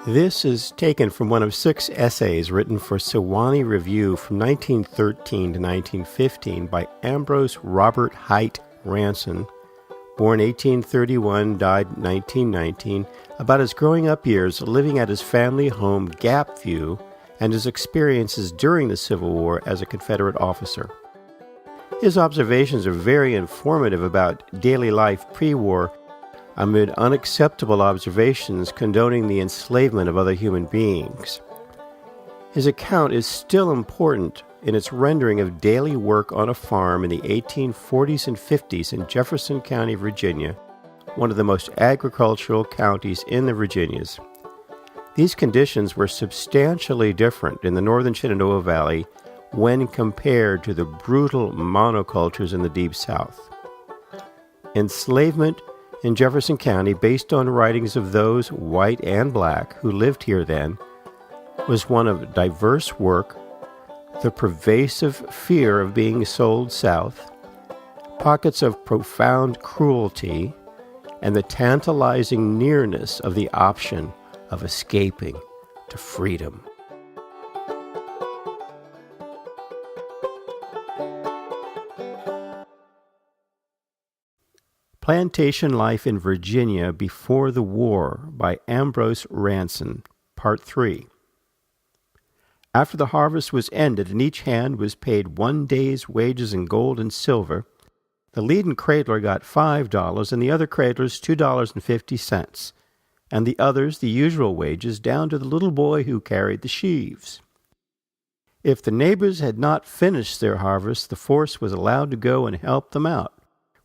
This is taken from one of 6 essays written for Sewanee Review from 1913 to 1915 by Ambrose Robert Hite Ranson, born 1831, died 1919, about his growing up years living at his family home Gapview and his experiences during the Civil War as a Confederate officer. His observations are very informative about daily life pre-war amid unacceptable observations condoning the enslavement of other human beings. His account is still important in its rendering of daily work on a farm in the 1840s and 50s in Jefferson County, Virginia, one of the most agricultural counties in the Virginias. These conditions were substantially different in the northern Shenandoah Valley when compared to the brutal monocultures in the Deep South. Enslavement in Jefferson County, based on writings of those, white and black, who lived here then, was one of diverse work, the pervasive fear of being sold south, pockets of profound cruelty, and the tantalizing nearness of the option of escaping to freedom. Plantation Life in Virginia Before the War by Ambrose Ranson, Part 3. After the harvest was ended and each hand was paid 1 day's wages in gold and silver, the leading cradler got $5 and the other cradlers $2.50, and the others the usual wages down to the little boy who carried the sheaves. If the neighbors had not finished their harvest, the force was allowed to go and help them out,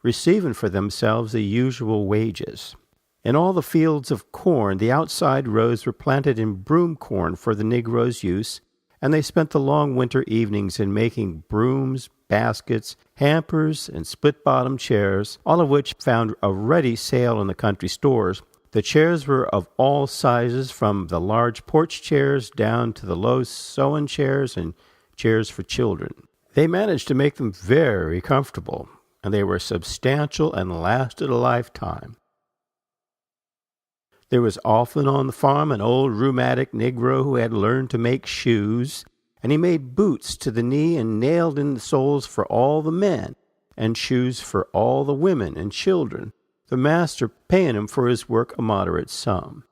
receiving for themselves the usual wages. In all the fields of corn, the outside rows were planted in broom corn for the Negroes' use, and they spent the long winter evenings in making brooms, baskets, hampers, and split-bottom chairs, all of which found a ready sale in the country stores. The chairs were of all sizes, from the large porch chairs down to the low sewing chairs and chairs for children. They managed to make them very comfortable, and they were substantial and lasted a lifetime. There was often on the farm an old rheumatic Negro who had learned to make shoes, and he made boots to the knee and nailed in the soles for all the men, and shoes for all the women and children, the master paying him for his work a moderate sum.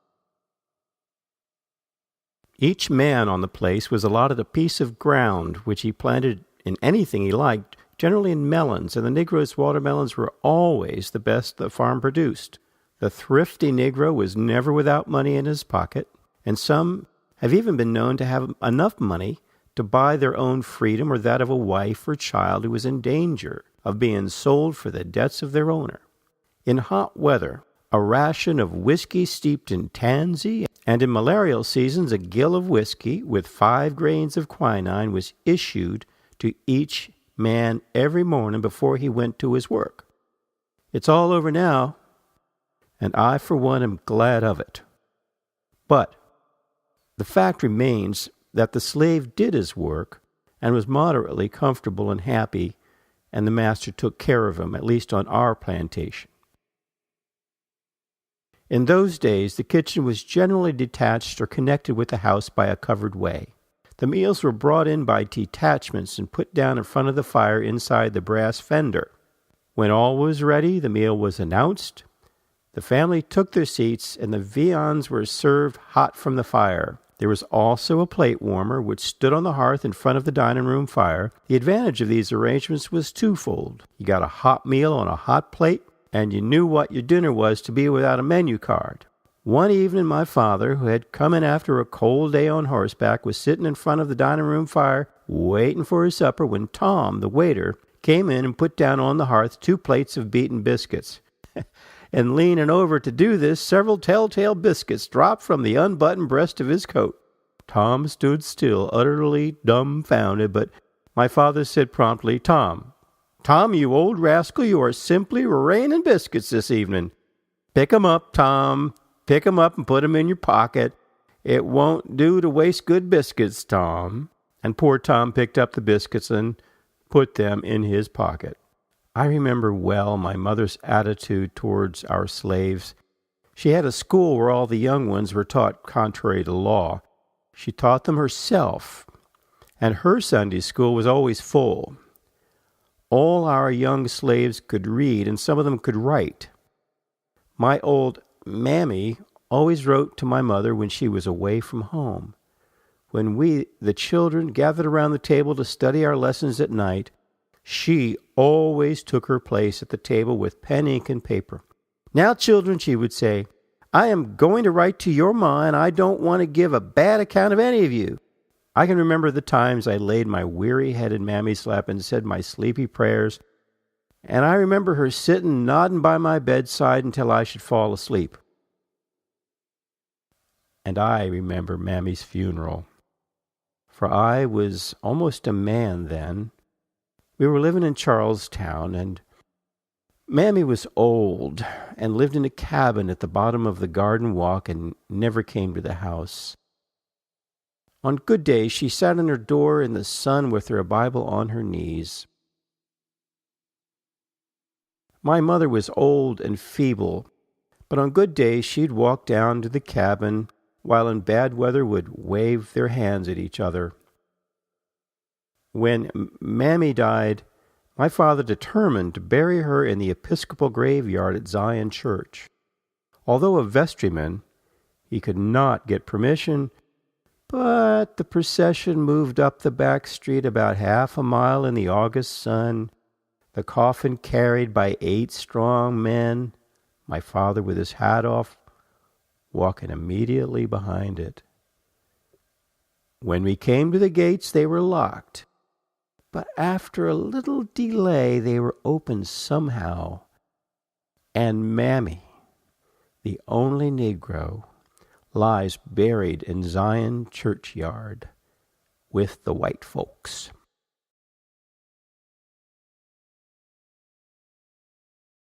Each man on the place was allotted a piece of ground which he planted in anything he liked, generally in melons, and the Negroes' watermelons were always the best the farm produced. The thrifty Negro was never without money in his pocket, and some have even been known to have enough money to buy their own freedom or that of a wife or child who was in danger of being sold for the debts of their owner. In hot weather, a ration of whiskey steeped in tansy, and in malarial seasons a gill of whiskey with 5 grains of quinine was issued to each man every morning before he went to his work. It's all over now, and I for one am glad of it. But the fact remains that the slave did his work and was moderately comfortable and happy, and the master took care of him, at least on our plantation. In those days, the kitchen was generally detached or connected with the house by a covered way. The meals were brought in by detachments and put down in front of the fire inside the brass fender. When all was ready, the meal was announced. The family took their seats, and the viands were served hot from the fire. There was also a plate warmer, which stood on the hearth in front of the dining room fire. The advantage of these arrangements was twofold. You got a hot meal on a hot plate, and you knew what your dinner was to be without a menu card. One evening my father, who had come in after a cold day on horseback, was sitting in front of the dining room fire waiting for his supper when Tom, the waiter, came in and put down on the hearth 2 plates of beaten biscuits. And leaning over to do this, several telltale biscuits dropped from the unbuttoned breast of his coat. Tom stood still, utterly dumbfounded, but my father said promptly, Tom, you old rascal, you are simply raining biscuits this evening. Pick 'em up, Tom. Pick 'em up and put 'em in your pocket. It won't do to waste good biscuits, Tom. And poor Tom picked up the biscuits and put them in his pocket. I remember well my mother's attitude towards our slaves. She had a school where all the young ones were taught contrary to law. She taught them herself, and her Sunday school was always full. All our young slaves could read, and some of them could write. My old mammy always wrote to my mother when she was away from home. When we, the children, gathered around the table to study our lessons at night, she always took her place at the table with pen, ink, and paper. "Now, children," she would say, "I am going to write to your ma, and I don't want to give a bad account of any of you." I can remember the times I laid my weary head in Mammy's lap and said my sleepy prayers, and I remember her sitting nodding by my bedside until I should fall asleep. And I remember Mammy's funeral, for I was almost a man then. We were living in Charlestown, and Mammy was old and lived in a cabin at the bottom of the garden walk and never came to the house. On good days, she sat in her door in the sun with her Bible on her knees. My mother was old and feeble, but on good days she'd walk down to the cabin, while in bad weather would wave their hands at each other. When Mammy died, my father determined to bury her in the Episcopal graveyard at Zion Church. Although a vestryman, he could not get permission, but the procession moved up the back street about half a mile in the August sun, the coffin carried by 8 strong men, my father with his hat off, walking immediately behind it. When we came to the gates, they were locked, but after a little delay they were opened somehow, and Mammy, the only Negro, lies buried in Zion churchyard with the white folks.